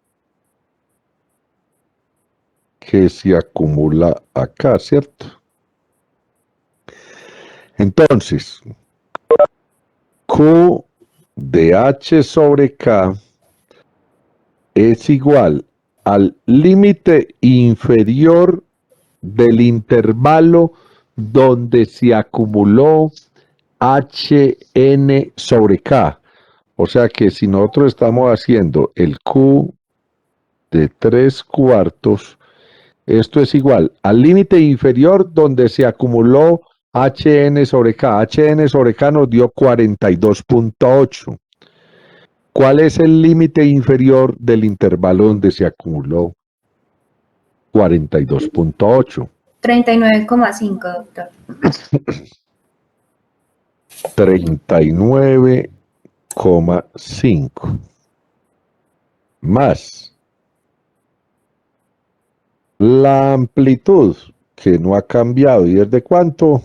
que se acumula acá, ¿cierto? Entonces, Q de H sobre K es igual al límite inferior del intervalo donde se acumuló HN sobre K. O sea que si nosotros estamos haciendo el Q de 3/4, esto es igual al límite inferior donde se acumuló HN sobre K. HN sobre K nos dio 42.8. ¿Cuál es el límite inferior del intervalo donde se acumuló 42.8? 39,5, doctor. 39,5 más la amplitud que no ha cambiado y es de cuánto,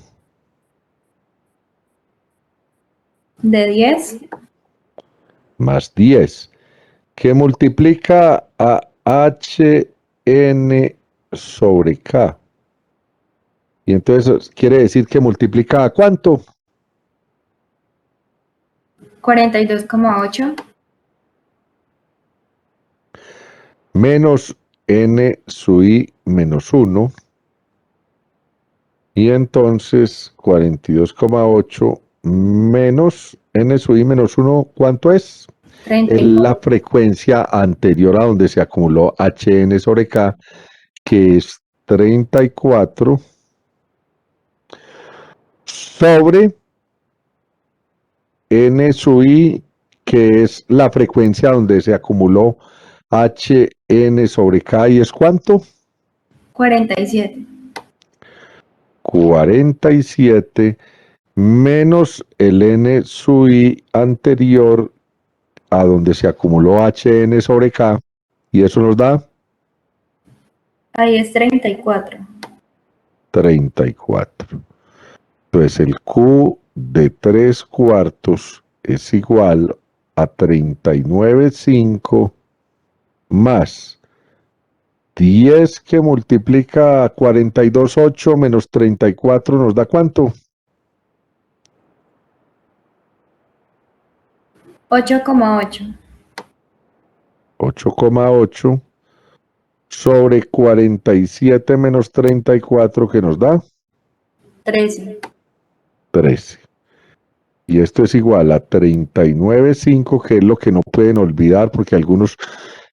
¿De 10? más 10, que multiplica a HN sobre K. Y entonces quiere decir que multiplica a cuánto, 42,8. menos N sub I menos 1. Y entonces 42,8 menos N sub I menos 1, ¿cuánto es? Es 34. la frecuencia anterior a donde se acumuló HN sobre K, que es 34 sobre N sub I, que es la frecuencia donde se acumuló HN sobre K, ¿y es cuánto? 47. 47 menos el N sub I anterior a donde se acumuló HN sobre K, y eso nos da Ahí es 34. 34. Entonces el Q de 3/4 es igual a 39,5 más 10 que multiplica 42,8 menos 34 nos da ¿cuánto? 8,8. 8,8 sobre 47 menos 34, que nos da 13. 13. Y esto es igual a 39,5, que es lo que no pueden olvidar, porque a algunos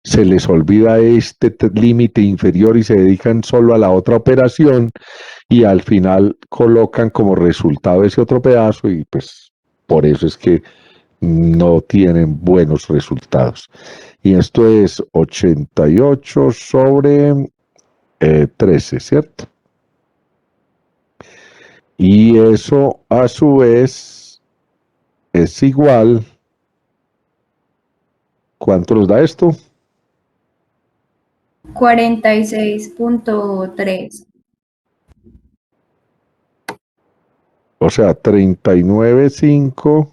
se les olvida este límite inferior y se dedican solo a la otra operación y al final colocan como resultado ese otro pedazo y pues por eso es que no tienen buenos resultados. Y esto es 88 sobre 13, ¿cierto? Y eso a su vez es igual. ¿Cuánto nos da esto? 46,3. O sea, 39,5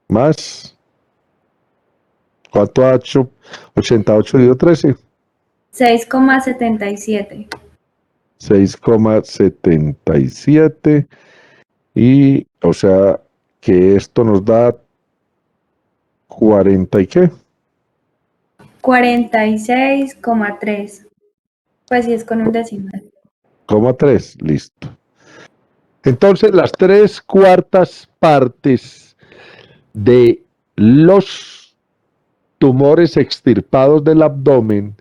más. ¿Cuánto ha hecho? 88 dividido 13. 6,77. 6,77. Y, o sea, que esto nos da 40 y qué. 46,3. Pues sí, es con un decimal. 3, listo. Entonces, las 3/4 partes de los tumores extirpados del abdomen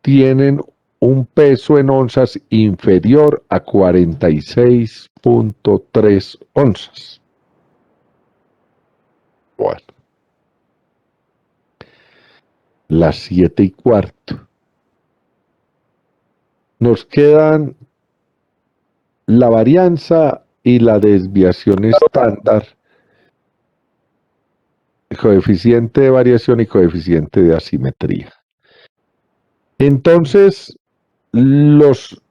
tienen un peso en onzas inferior a 46,3 onzas. Bueno, las 7:15. Nos quedan la varianza y la desviación estándar, coeficiente de variación y coeficiente de asimetría. Entonces, los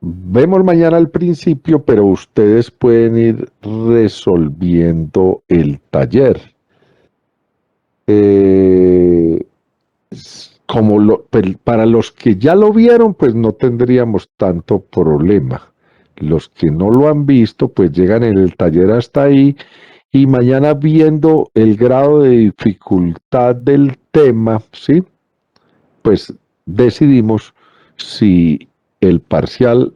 vemos mañana al principio, pero ustedes pueden ir resolviendo el taller. Para los que ya lo vieron, pues no tendríamos tanto problema. Los que no lo han visto, pues llegan en el taller hasta ahí y mañana viendo el grado de dificultad del tema, ¿sí? Pues decidimos si el parcial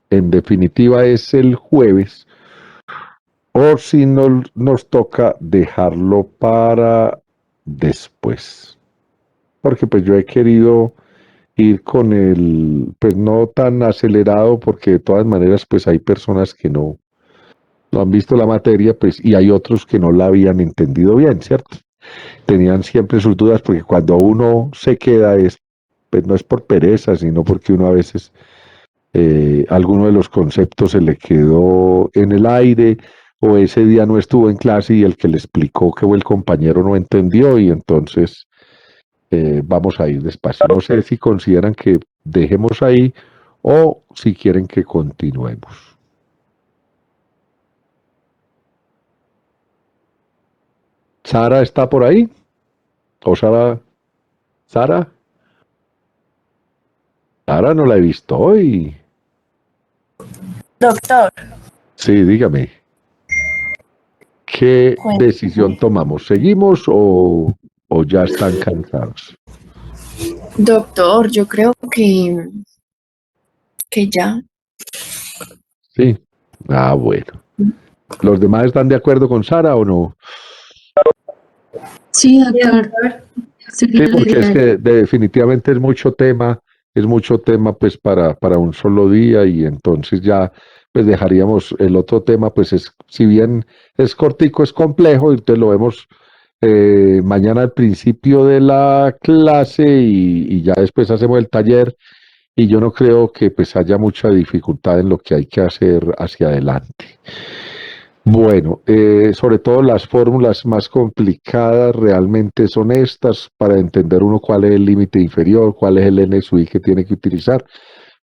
en definitiva es el jueves o si nos toca dejarlo para después. Porque pues yo he querido ir con el, pues no tan acelerado, porque de todas maneras pues hay personas que no han visto la materia, pues, y hay otros que no la habían entendido bien, ¿cierto? Tenían siempre sus dudas, porque cuando uno se queda pues no es por pereza, sino porque uno a veces alguno de los conceptos se le quedó en el aire, o ese día no estuvo en clase y el que le explicó que el compañero no entendió, y entonces vamos a ir despacio. No sé si consideran que dejemos ahí o si quieren que continuemos. ¿Sara está por ahí? ¿O Sara? ¿Sara? Sara no la he visto hoy. Doctor, Sí, dígame. ¿Qué decisión tomamos? ¿Seguimos o ya están cansados? doctor, yo creo que ya. Sí. Ah, bueno. ¿Los demás están de acuerdo con Sara o no? Sí, Sí, doctor. doctor. Sí, porque es que definitivamente es mucho tema pues para un solo día, y entonces ya pues dejaríamos el otro tema, pues si bien es cortico, es complejo, y entonces lo vemos mañana al principio de la clase y ya después hacemos el taller, y yo no creo que pues haya mucha dificultad en lo que hay que hacer hacia adelante. Bueno, sobre todo las fórmulas más complicadas realmente son estas, para entender uno cuál es el límite inferior, cuál es el NSUI que tiene que utilizar,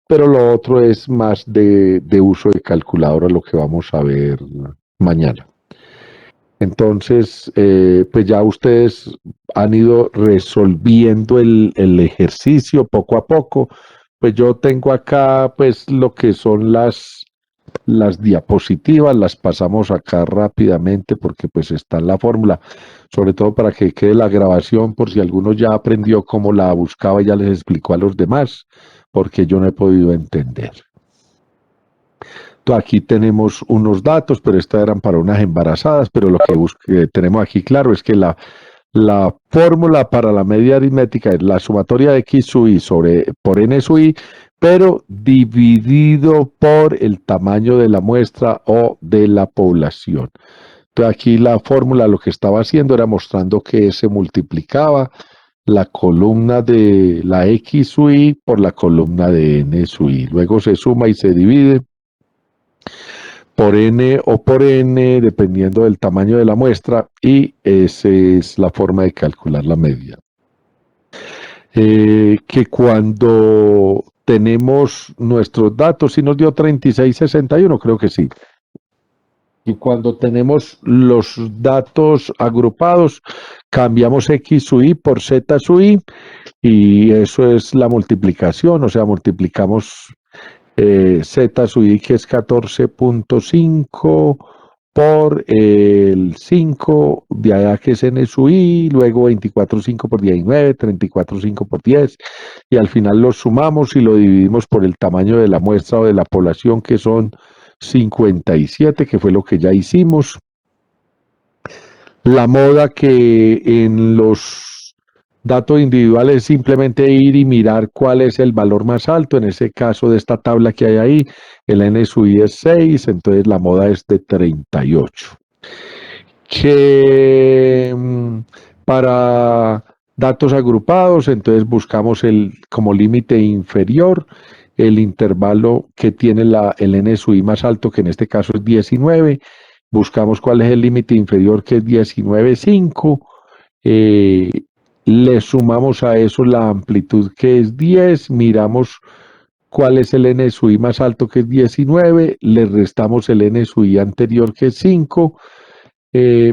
pero lo otro es más de uso de calculadora, lo que vamos a ver mañana. Entonces, pues ya ustedes han ido resolviendo el ejercicio poco a poco. Pues yo tengo acá pues lo que son las las diapositivas, las pasamos acá rápidamente porque pues está en la fórmula, sobre todo para que quede la grabación por si alguno ya aprendió cómo la buscaba y ya les explicó a los demás, porque yo no he podido entender. Entonces, aquí tenemos unos datos, pero estas eran para unas embarazadas, pero lo que tenemos aquí claro es que la fórmula para la media aritmética es la sumatoria de x sub i por n sub i, pero dividido por el tamaño de la muestra o de la población. Entonces aquí la fórmula lo que estaba haciendo era mostrando que se multiplicaba la columna de la x sub i por la columna de n sub i. Luego se suma y se divide por n o por n, dependiendo del tamaño de la muestra, y esa es la forma de calcular la media. Que cuando tenemos nuestros datos, si nos dio 36,61, creo que sí. Y cuando tenemos los datos agrupados, cambiamos x sub i por z sub i, y eso es la multiplicación, o sea, multiplicamos z sub i, que es 14.5 por el 5 de allá, que es n sub i, luego 24.5 por 19, 34.5 por 10, y al final lo sumamos y lo dividimos por el tamaño de la muestra o de la población, que son 57, que fue lo que ya hicimos. La moda que en los datos individuales es simplemente ir y mirar cuál es el valor más alto. En ese caso de esta tabla que hay ahí, el n sub i es 6, entonces la moda es de 38. Que para datos agrupados, entonces buscamos como límite inferior el intervalo que tiene el n sub i más alto, que en este caso es 19. Buscamos cuál es el límite inferior, que es 19,5. Le sumamos a eso la amplitud, que es 10, miramos cuál es el n sub i más alto, que es 19, le restamos el n sub i anterior, que es 5,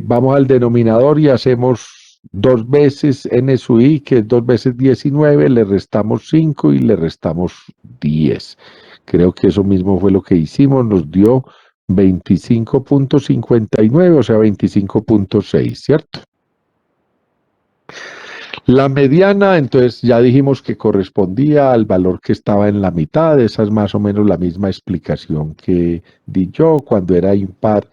vamos al denominador y hacemos 2 veces n sub i, que es 2 veces 19, le restamos 5 y le restamos 10. Creo que eso mismo fue lo que hicimos, nos dio 25.59, o sea, 25.6, ¿cierto? La mediana, entonces ya dijimos que correspondía al valor que estaba en la mitad. Esa es más o menos la misma explicación que di yo cuando era impar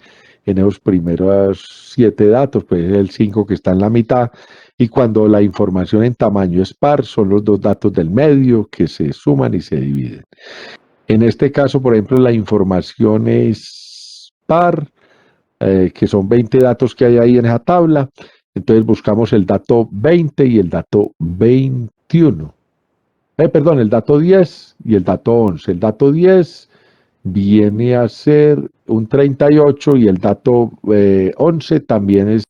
en esos primeros 7 datos, pues es el 5 que está en la mitad, y cuando la información en tamaño es par, son los 2 datos del medio que se suman y se dividen. En este caso, por ejemplo, la información es par, que son 20 datos que hay ahí en esa tabla. Entonces buscamos el dato 20 y el dato 21. Perdón, el dato 10 y el dato 11. El dato 10 viene a ser un 38 y el dato 11 también es.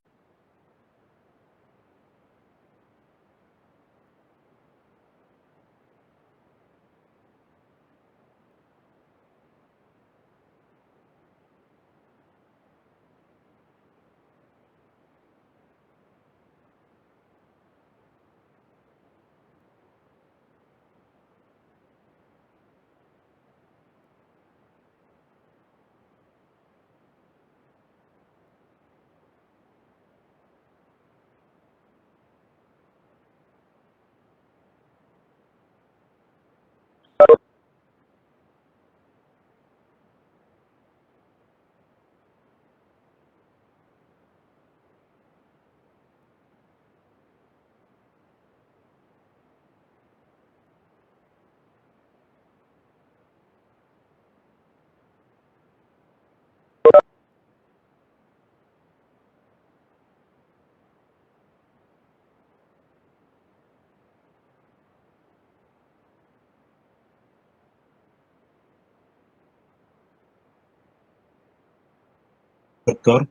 Doctor.